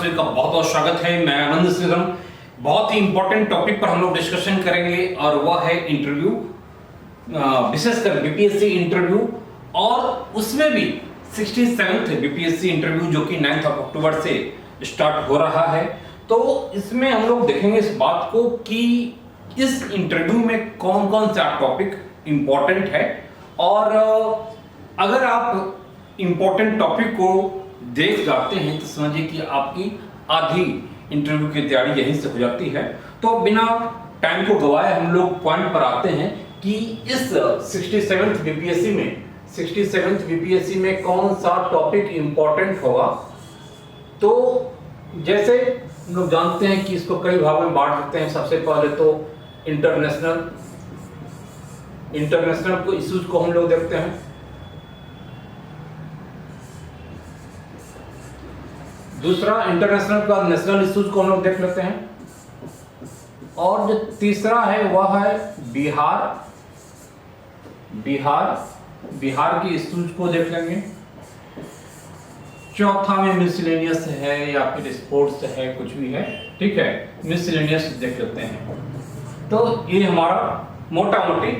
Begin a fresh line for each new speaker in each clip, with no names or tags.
का बहुत बहुत स्वागत है। मैं आनंद श्रीधर। बहुत ही इंपॉर्टेंट टॉपिक पर हम लोग डिस्कशन करेंगे और वह है इंटरव्यू, विशेषकर बीपीएससी इंटरव्यू और उसमें भी 67th बीपीएससी इंटरव्यू जो कि 9 अक्टूबर से स्टार्ट हो रहा है। तो इसमें हम लोग देखेंगे इस बात को कि इस इंटरव्यू में कौन कौन सा टॉपिक इंपॉर्टेंट है और अगर आप इंपॉर्टेंट टॉपिक को देख जाते हैं तो समझिए कि आपकी आधी इंटरव्यू की तैयारी यहीं से हो जाती है। तो बिना टाइम को गवाए हम लोग पॉइंट पर आते हैं कि इस 67th बीपीएससी में कौन सा टॉपिक इंपॉर्टेंट होगा। तो जैसे हम लोग जानते हैं कि इसको कई भागों में बांट देते हैं। सबसे पहले तो इंटरनेशनल को इश्यूज को हम लोग देखते हैं। दूसरा इंटरनेशनल का नेशनल इश्यूज को हम लोग देख लेते हैं। और जो तीसरा है वह है बिहार की इश्यूज को देख लेंगे। चौथा में मिसलेनियस है या फिर स्पोर्ट्स है, कुछ भी है, ठीक है, मिसलेनियस देख लेते हैं। तो ये हमारा मोटा मोटी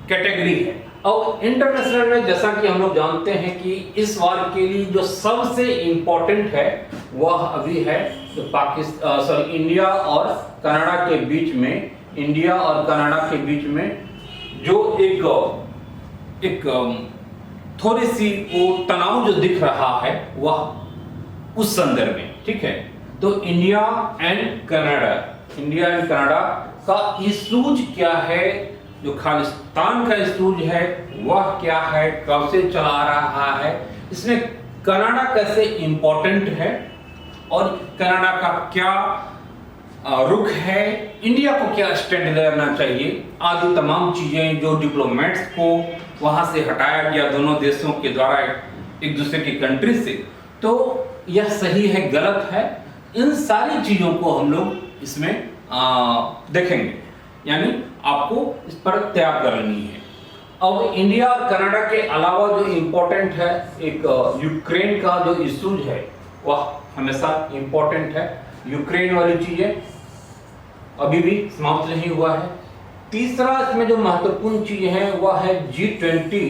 कैटेगरी है। और इंटरनेशनल में जैसा कि हम लोग जानते हैं कि इस बार के लिए जो सबसे इंपॉर्टेंट है वह अभी है जो इंडिया और कनाडा के बीच में जो एक थोड़ी सी वो तनाव जो दिख रहा है वह उस संदर्भ में, ठीक है। तो इंडिया एंड कनाडा का इशूज क्या है, जो खालिस्तान का इशूज है वह क्या है, कब से चला रहा है, इसमें कनाडा कैसे इंपॉर्टेंट है और कनाडा का क्या रुख है, इंडिया को क्या स्टैंड लेना चाहिए, आदि तमाम चीजें जो डिप्लोमेट्स को वहां से हटाया गया दोनों देशों के द्वारा एक दूसरे की कंट्री से, तो यह सही है गलत है, इन सारी चीजों को हम लोग इसमें देखेंगे। यानी आपको इस पर तैयार करनी है। अब इंडिया और कनाडा के अलावा जो इंपॉर्टेंट है, एक यूक्रेन का जो इशूज है वह हमेशा इंपॉर्टेंट है। यूक्रेन वाली चीजें अभी भी समाप्त नहीं हुआ है। तीसरा इसमें जो महत्वपूर्ण चीज है वह है G20,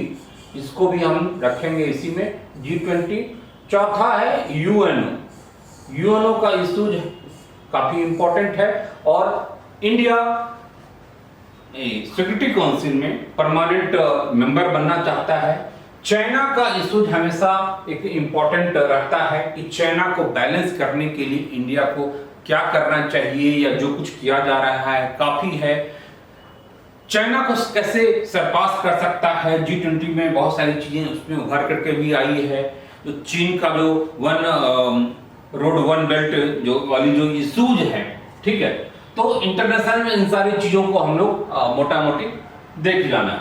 इसको भी हम रखेंगे इसी में, G20। चौथा है यूएनओ का इशूज काफी इंपॉर्टेंट है और इंडिया सिक्योरिटी काउंसिल में परमानेंट मेंबर बनना चाहता है। चाइना का इशूज हमेशा एक इंपॉर्टेंट रहता है कि चाइना को बैलेंस करने के लिए इंडिया को क्या करना चाहिए या जो कुछ किया जा रहा है काफी है। चाइना को कैसे सरपास कर सकता है, G20 में बहुत सारी चीजें उसमें उभर करके भी आई है। तो चीन का जो वन बेल्ट जो वाली जो इशूज है, ठीक है। तो इंटरनेशनल में इन सारी चीजों को हम लोग मोटा मोटी देख जाना है।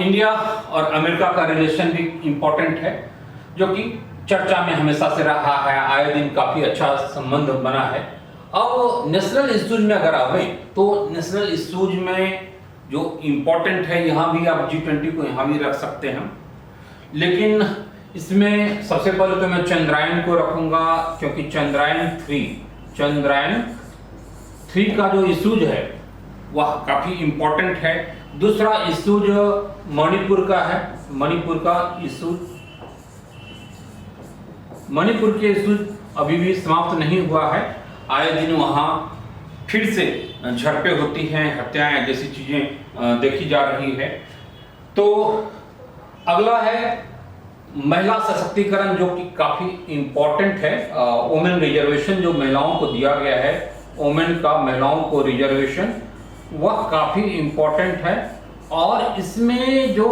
इंडिया और अमेरिका का रिलेशन भी इंपॉर्टेंट है जो कि चर्चा में हमेशा से रहा है, आए दिन काफी अच्छा संबंध बना है। अब नेशनल इश्यूज में अगर आए तो नेशनल इश्यूज में जो इंपॉर्टेंट है यहाँ भी आप G20 को यहाँ भी रख सकते हैं, लेकिन इसमें सबसे पहले तो मैं चंद्रयान को रखूंगा क्योंकि चंद्रयान 3 का जो इशूज है वह काफी इंपॉर्टेंट है। दूसरा इशूज मणिपुर का है। मणिपुर के इशूज अभी भी समाप्त नहीं हुआ है। आए दिन वहां फिर से झड़पें होती हैं, हत्याएं जैसी चीजें देखी जा रही है। तो अगला है महिला सशक्तिकरण जो कि काफी इंपॉर्टेंट है। वुमेन रिजर्वेशन जो महिलाओं को दिया गया है, वुमेन का महिलाओं को रिजर्वेशन, वह काफी इंपॉर्टेंट है। और इसमें जो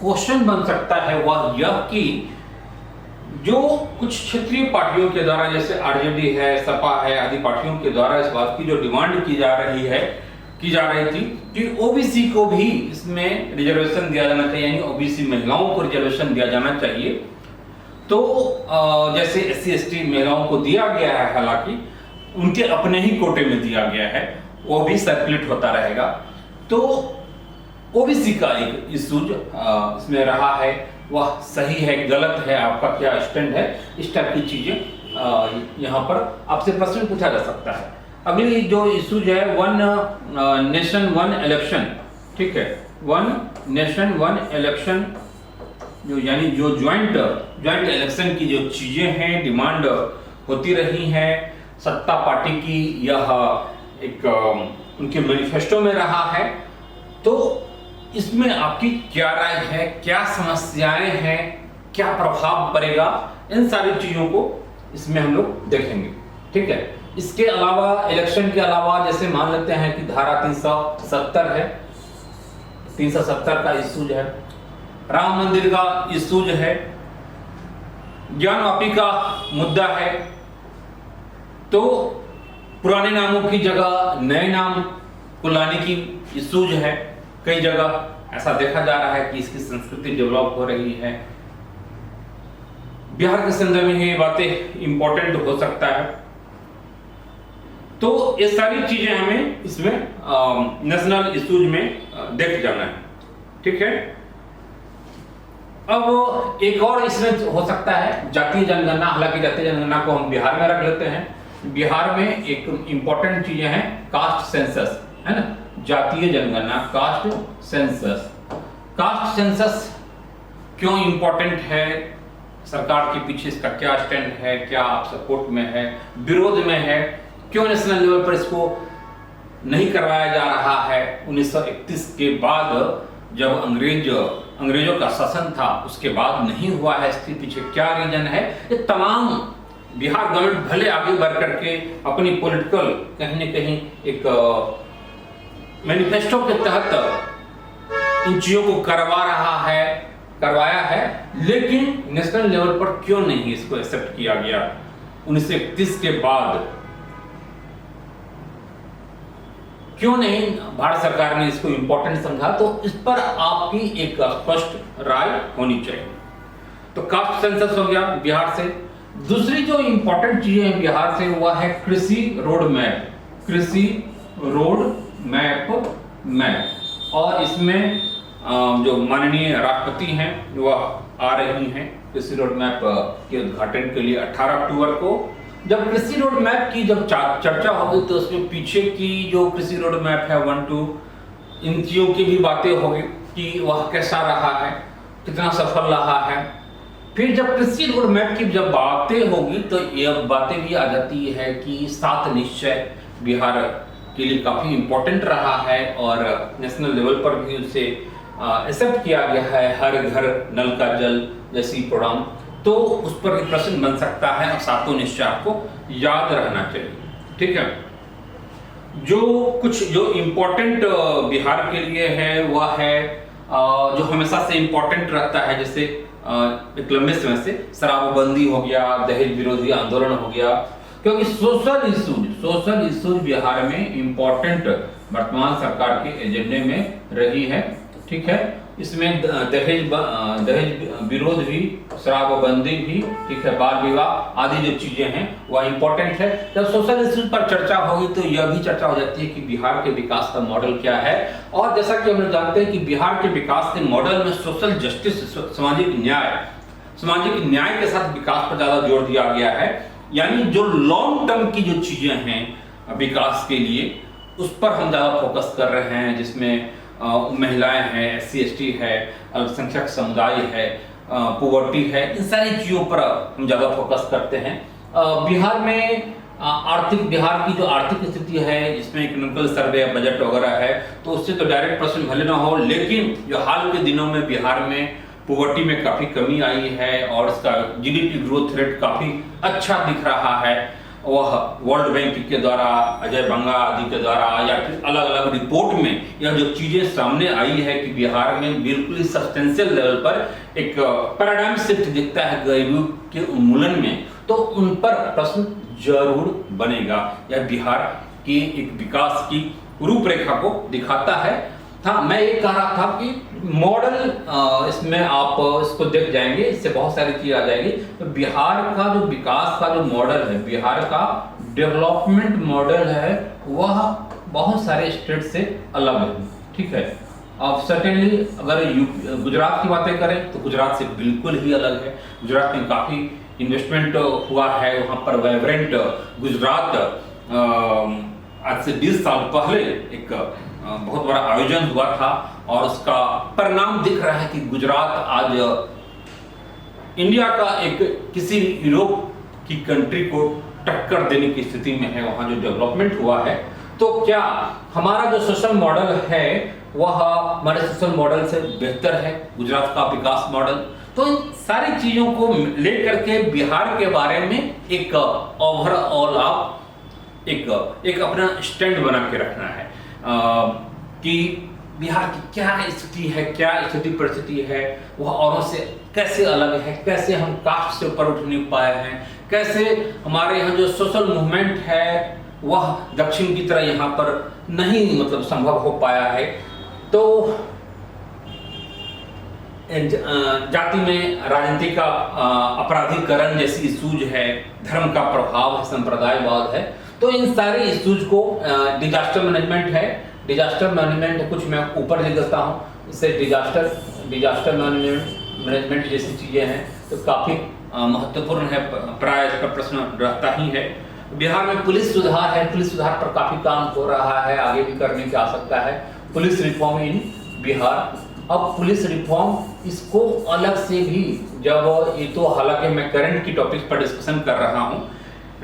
क्वेश्चन बन सकता है वह यह कि जो कुछ क्षेत्रीय पार्टियों के द्वारा जैसे आरजेडी है, सपा है आदि पार्टियों के द्वारा इस बात की जो डिमांड की जा रही थी कि ओबीसी को भी इसमें रिजर्वेशन दिया जाना चाहिए, यानी ओबीसी महिलाओं को रिजर्वेशन दिया जाना चाहिए। तो जैसे SC/ST महिलाओं को दिया गया है, हालांकि उनके अपने ही कोटे में दिया गया है, वो भी सर्कुलेट होता रहेगा। तो ओबीसी का एक इशूज इसमें रहा है, वह सही है गलत है, आपका क्या स्टैंड है, इस टाइप की चीजें यहाँ पर आपसे प्रश्न पूछा जा सकता है। अगली जो इशू जो है, वन नेशन वन इलेक्शन, ठीक है, वन नेशन वन इलेक्शन, जो यानी जो ज्वाइंट इलेक्शन की जो चीजें हैं, डिमांड होती रही हैं सत्ता पार्टी की, यह एक उनके मैनिफेस्टो में रहा है। तो इसमें आपकी क्या राय है, क्या समस्याएं हैं, क्या प्रभाव पड़ेगा, इन सारी चीजों को इसमें हम लोग देखेंगे, ठीक है। इसके अलावा, इलेक्शन के अलावा, जैसे मान लेते हैं कि धारा 370 है, 370 का इशू जो है, राम मंदिर का इशू जो है, ज्ञानवापी का मुद्दा है। तो पुराने नामों की जगह नए नाम को लाने की इशू जो है, कई जगह ऐसा देखा जा रहा है कि इसकी संस्कृति डेवलप हो रही है। बिहार के संदर्भ में ये बातें इंपॉर्टेंट हो सकता है। तो ये सारी चीजें हमें इसमें नेशनल इश्यूज में देख जाना है, ठीक है। अब एक और इसमें हो सकता है जातीय जनगणना। हालांकि जातीय जनगणना को हम बिहार में रख लेते हैं। बिहार में एक इंपॉर्टेंट चीजें हैं, कास्ट सेंसस, है ना, जातीय जनगणना, कास्ट सेंसस। कास्ट सेंसस क्यों इंपॉर्टेंट है, सरकार के पीछे इसका क्या स्टैंड है, क्या सपोर्ट में है, विरोध में है, क्यों नेशनल लेवल पर इसको नहीं करवाया जा रहा है। 1931 के बाद जब अंग्रेजों का शासन था, उसके बाद नहीं हुआ है, इसके पीछे क्या रीजन है, ये तमाम बिहार गवर्नमेंट भले आगे बढ़ करके अपनी पॉलिटिकल कहीं न कहीं एक मैनिफेस्टो के तहत इन चीजों को करवाया है, लेकिन नेशनल लेवल पर क्यों नहीं इसको एक्सेप्ट किया गया 1931 के बाद, क्यों नहीं भारत सरकार ने इसको इंपॉर्टेंट समझा। तो इस पर आपकी एक स्पष्ट राय होनी चाहिए। तो कास्ट सेंसस हो गया बिहार से। दूसरी जो इंपॉर्टेंट चीजें हैं बिहार से, वह है कृषि रोड मैप, कृषि रोड मैप। और इसमें जो माननीय राष्ट्रपति हैं वह आ रही हैं कृषि रोड मैप के उद्घाटन के लिए 18 अक्टूबर को। जब कृषि रोड मैप की जब चर्चा होगी तो उसमें पीछे की जो कृषि रोड मैप है 1 2 इन चीजों की भी बातें होगी कि वह कैसा रहा है, कितना सफल रहा है। फिर जब कृषि रोड मैप की जब बातें होगी तो यह बातें भी आ जाती है कि 7 निश्चय बिहार के लिए काफी इंपॉर्टेंट रहा है और नेशनल लेवल पर भी उसे एक्सेप्ट किया गया है, हर घर नल का जल जैसी प्रोग्राम। तो उस पर भी प्रश्न बन सकता है और 7 निश्चय आपको याद रहना चाहिए, ठीक है। जो इम्पोर्टेंट बिहार के लिए है वह है जो हमेशा से इम्पोर्टेंट रहता है, जैसे एक लंबे समय से शराबबंदी हो गया, दहेज विरोधी आंदोलन हो गया, क्योंकि सोशल इश्यूज बिहार में इम्पोर्टेंट वर्तमान सरकार के एजेंडे में रही है, ठीक है। इसमें दहेज विरोध भी, शराबबंदी भी, ठीक है, बाल विवाह आदि जो चीजें हैं वह इंपॉर्टेंट है। जब सोशल इश्यूज पर चर्चा होगी तो यह भी चर्चा हो जाती है कि बिहार के विकास का मॉडल क्या है। और जैसा कि हम लोग जानते हैं कि बिहार के विकास के मॉडल में सोशल जस्टिस, सामाजिक न्याय के साथ विकास पर ज्यादा जोर दिया गया है। यानी जो लॉन्ग टर्म की जो चीजें हैं विकास के लिए, उस पर हम ज्यादा फोकस कर रहे हैं, जिसमें महिलाएं हैं, SC ST है, अल्पसंख्यक समुदाय है, पॉवर्टी है, इन सारी चीजों पर हम ज्यादा फोकस करते हैं। बिहार में बिहार की जो आर्थिक स्थिति है, जिसमें इकोनॉमिकल सर्वे, बजट वगैरह है, तो उससे तो डायरेक्ट प्रश्न भले ना हो, लेकिन जो हाल के दिनों में बिहार में पॉवर्टी में काफी कमी आई है और इसका GDP ग्रोथ रेट काफी अच्छा दिख रहा है। वह वर्ल्ड बैंक के द्वारा, अजय बंगा आदि के द्वारा, या फिर अलग अलग रिपोर्ट में यह जो चीजें सामने आई है कि बिहार में बिल्कुल ही सब्सटेंशियल लेवल पर एक पैराडाइम शिफ्ट दिखता है गरीबी के उन्मूलन में, तो उन पर प्रश्न जरूर बनेगा। यह बिहार की एक विकास की रूपरेखा को दिखाता है। हाँ, मैं ये कह रहा था कि मॉडल इसमें आप इसको देख जाएंगे, इससे बहुत सारी चीज आ जाएगी। तो बिहार का जो विकास का जो मॉडल है, बिहार का डेवलपमेंट मॉडल है, वह बहुत सारे स्टेट से अलग है, ठीक है। अब सर्टेनली अगर गुजरात की बातें करें तो गुजरात से बिल्कुल ही अलग है। गुजरात में काफी इन्वेस्टमेंट हुआ है वहाँ पर। वाइब्रेंट गुजरात आज से 20 साल पहले एक बहुत बड़ा आयोजन हुआ था और उसका परिणाम दिख रहा है कि गुजरात आज इंडिया का एक किसी यूरोप की कंट्री को टक्कर देने की स्थिति में है। वहाँ जो डेवलपमेंट हुआ है, तो क्या हमारा जो सोशल मॉडल है वह हमारे सोशल मॉडल से बेहतर है गुजरात का विकास मॉडल? तो इन सारी चीजों को लेकर के बिहार के बारे में एक ओवरऑल आप एक अपना स्टैंड बना के रखना है कि बिहार की क्या स्थिति है, क्या स्थिति परिस्थिति है, वह औरों से कैसे अलग है, कैसे हम कास्ट से ऊपर उठ नहीं पाए हैं, कैसे हमारे यहाँ जो सोशल मूवमेंट है वह दक्षिण की तरह यहाँ पर नहीं मतलब संभव हो पाया है। तो जाति में राजनीति का अपराधीकरण जैसी इशूज है, धर्म का प्रभाव है, संप्रदायवाद है, तो इन सारे इशूज को डिजास्टर मैनेजमेंट है। डिजास्टर मैनेजमेंट कुछ मैं ऊपर लिख देता हूँ, इससे डिजास्टर मैनेजमेंट जैसी चीजें हैं तो काफी महत्वपूर्ण है, प्राय इसका प्रश्न रहता ही है। बिहार में पुलिस सुधार है, पुलिस सुधार पर काफी काम हो रहा है, आगे भी करने की आवश्यकता है। पुलिस रिफॉर्म इन बिहार, अब पुलिस रिफॉर्म इसको अलग से भी, जब ये तो हालांकि मैं करंट की टॉपिक पर डिस्कशन कर रहा हूँ,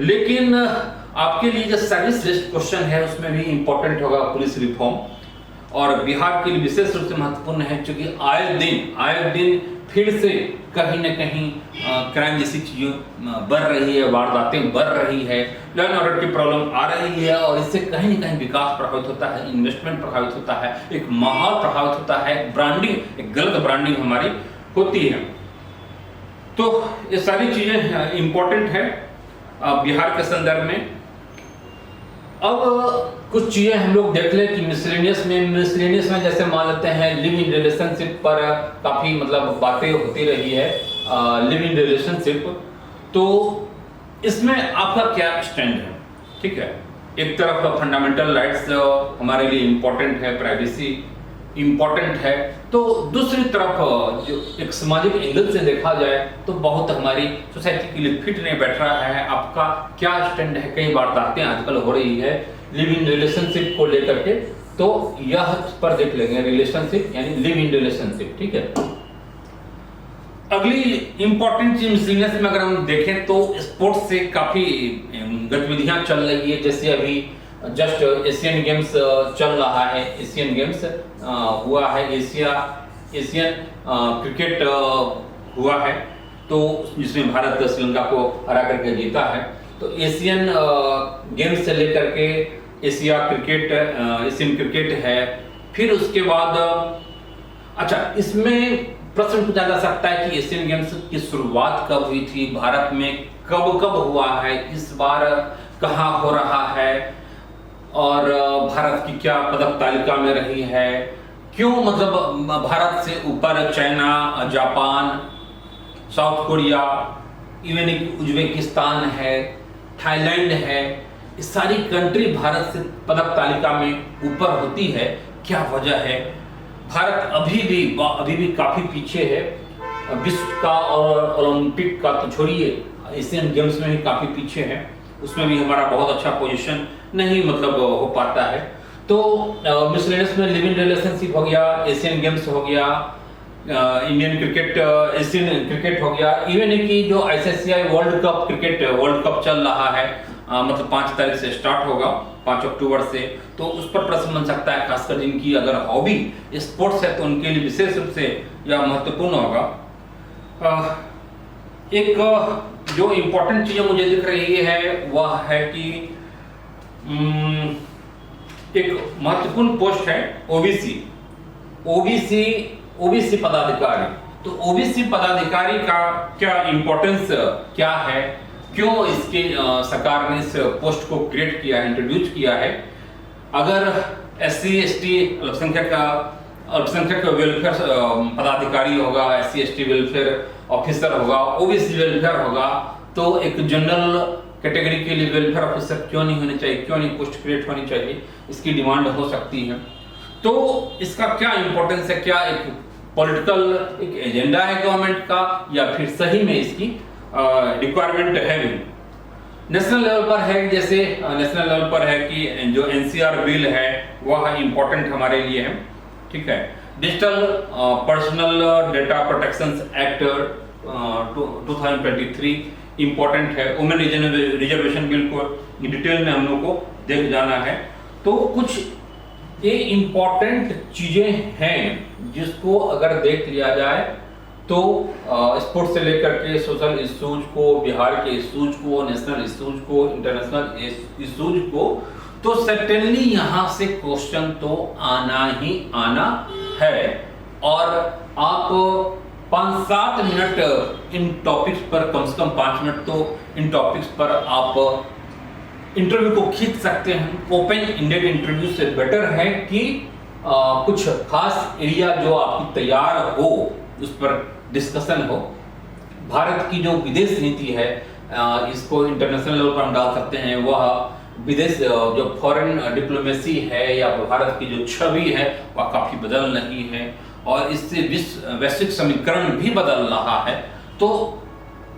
लेकिन आपके लिए जो सर्विस लिस्ट क्वेश्चन है उसमें भी इंपॉर्टेंट होगा पुलिस रिफॉर्म, और बिहार के लिए विशेष रूप से महत्वपूर्ण है क्योंकि आए दिन फिर से कहीं न कहीं क्राइम जैसी चीजें बढ़ रही है, वारदातें बढ़ रही है, लॉ एंड ऑर्डर की प्रॉब्लम आ रही है, और इससे कहीं न कहीं विकास प्रभावित होता है, इन्वेस्टमेंट प्रभावित होता है, एक माहौल प्रभावित होता है, ब्रांडिंग, एक गलत ब्रांडिंग हमारी होती है। तो ये सारी चीजें इंपॉर्टेंट है बिहार के संदर्भ में। अब कुछ चीजें हम लोग देख लें कि मिसलेनियस में जैसे मान लेते हैं लिव इन रिलेशनशिप पर काफी मतलब बातें होती रही है, लिव इन रिलेशनशिप, तो इसमें आपका क्या स्टैंड है? ठीक है, एक तरफ फंडामेंटल राइट्स हमारे लिए इम्पोर्टेंट है, प्राइवेसी इम्पोर्टेंट है, तो दूसरी तरफ जो एक सामाजिक एंगल से देखा जाए तो बहुत हमारी सोसाइटी के लिए फिट नहीं बैठ रहा है। आपका क्या स्टैंड है? कई बातें आजकल हो रही है लिव इन रिलेशनशिप को लेकर के, तो यह पर देख लेंगे, रिलेशनशिप यानी लिव इन रिलेशनशिप। ठीक है, अगली इंपॉर्टेंट चीज मिसलेनियस में अगर हम देखें तो स्पोर्ट्स से काफी गतिविधियां चल रही है। जैसे अभी जस्ट एशियन गेम्स चल रहा है, एशियन गेम्स हुआ है, एशियन क्रिकेट हुआ है, तो जिसमें भारत श्रीलंका को हरा करके जीता है। तो एशियन गेम्स से लेकर के एशियन क्रिकेट है। फिर उसके बाद अच्छा, इसमें प्रश्न पूछा जा सकता है कि एशियन गेम्स की शुरुआत कब हुई थी, भारत में कब हुआ है, इस बार कहाँ हो रहा है, और भारत की क्या पदक तालिका में रही है, क्यों मतलब भारत से ऊपर China, Japan, south Korea, even Uzbekistan है, थाईलैंड है, ये सारी कंट्री भारत से पदक तालिका में ऊपर होती है, क्या वजह है? भारत अभी भी काफी पीछे है विश्व का, और ओलंपिक का तो छोड़िए, एशियन गेम्स में भी काफी पीछे है, उसमें भी हमारा बहुत अच्छा पोजीशन नहीं मतलब हो पाता है। तो मिसलेनियस में लिव इन रिलेशनशिप हो गया, एशियन गेम्स हो गया, इंडियन क्रिकेट, एशियन क्रिकेट हो गया, इवन कि जो आईसीसी वर्ल्ड कप चल रहा है, मतलब 5 तारीख से स्टार्ट होगा, 5 अक्टूबर से, तो उस पर प्रश्न बन सकता है, खासकर जिनकी अगर हॉबी स्पोर्ट्स है तो उनके लिए विशेष रूप से यह महत्वपूर्ण होगा। एक जो इम्पोर्टेंट चीजें मुझे दिख रही है वह है कि एक महत्वपूर्ण पोस्ट है ओबीसी पदाधिकारी। तो ओबीसी पदाधिकारी का क्या इंपॉर्टेंस क्या है, क्यों इसके सरकार ने इस पोस्ट को क्रिएट किया है, इंट्रोड्यूस किया है? अगर SC ST अल्पसंख्यक वेलफेयर पदाधिकारी होगा, SC ST वेलफेयर ऑफिसर होगा, ओबीसी वेलफेयर होगा, तो एक जनरल कैटेगरी के लिए वेलफेयर ऑफिसर क्यों नहीं होने चाहिए, क्यों नहीं पोस्ट क्रिएट होनी चाहिए, इसकी डिमांड हो सकती है। तो इसका क्या इंपॉर्टेंस है, क्या एक पॉलिटिकल एक एजेंडा है गवर्नमेंट का, या फिर सही में इसकी रिक्वायरमेंट है भी। नेशनल लेवल पर है, जैसे नेशनल लेवल पर है कि जो एनसीआर बिल है वह इम्पोर्टेंट हमारे लिए है, ठीक है। Digital personal data protection act 2023 important है। वुमेन रिजर्वेशन बिल को डिटेल में हम लोग को देख जाना है। तो कुछ ये इम्पोर्टेंट चीजें हैं जिसको अगर देख लिया जाए तो स्पोर्ट्स से लेकर के सोशल इश्यूज को, बिहार के इश्यूज को, नेशनल इश्यूज को, इंटरनेशनल इश्यूज को, तो सर्टेनली यहाँ से क्वेश्चन तो आना ही आना है। और आप 5-7 मिनट इन टॉपिक्स पर, कम से कम 5 मिनट तो इन टॉपिक्स पर आप इंटरव्यू को खींच सकते हैं। ओपन इंडेड इंटरव्यू से बेटर है कि कुछ खास एरिया जो आपकी तैयार हो उस पर डिस्कशन हो। भारत की जो विदेश नीति है, इसको इंटरनेशनल लेवल पर हम डाल सकते हैं। वह विदेश जो फॉरेन डिप्लोमेसी है या भारत की जो छवि है वह काफी बदल रही है और इससे वैश्विक समीकरण भी बदल रहा है। तो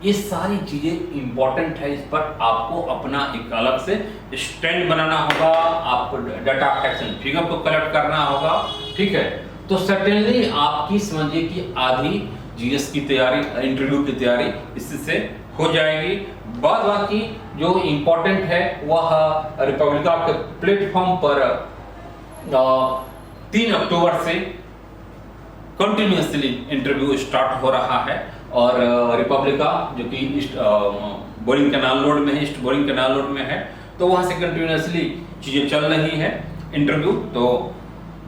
ये सारी चीजें इंपॉर्टेंट है, इस पर आपको अपना एक अलग से स्टैंड बनाना होगा, आपको डाटा फैक्ट्स एंड फिगर को कलेक्ट करना होगा, ठीक है। तो सर्टेनली आपकी समझिए कि आधी जीएस की तैयारी, इंटरव्यू की तैयारी इससे हो जाएगी। बाद बाकी जो इम्पोर्टेंट है वह रिपब्लिका के प्लेटफॉर्म पर 3 अक्टूबर से कंटिन्यूअसली इंटरव्यू स्टार्ट हो रहा है और रिपब्लिका जो कि ईस्ट बोरिंग कैनाल रोड में है, ईस्ट बोरिंग कैनाल रोड में है, तो वहां से कंटिन्यूअसली चीजें चल रही है इंटरव्यू। तो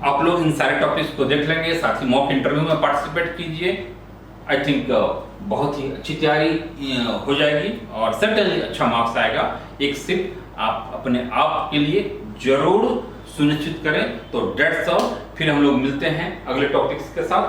आप लोग इन सारे टॉपिक्स को देख लेंगे, साथ ही मॉक इंटरव्यू में पार्टिसिपेट कीजिए। आई थिंक बहुत ही अच्छी तैयारी हो जाएगी और सर्टेनली अच्छा मार्क्स आएगा। एक सिर्फ आप अपने आप के लिए जरूर सुनिश्चित करें। तो डेट्स ऑल, फिर हम लोग मिलते हैं अगले टॉपिक्स के साथ।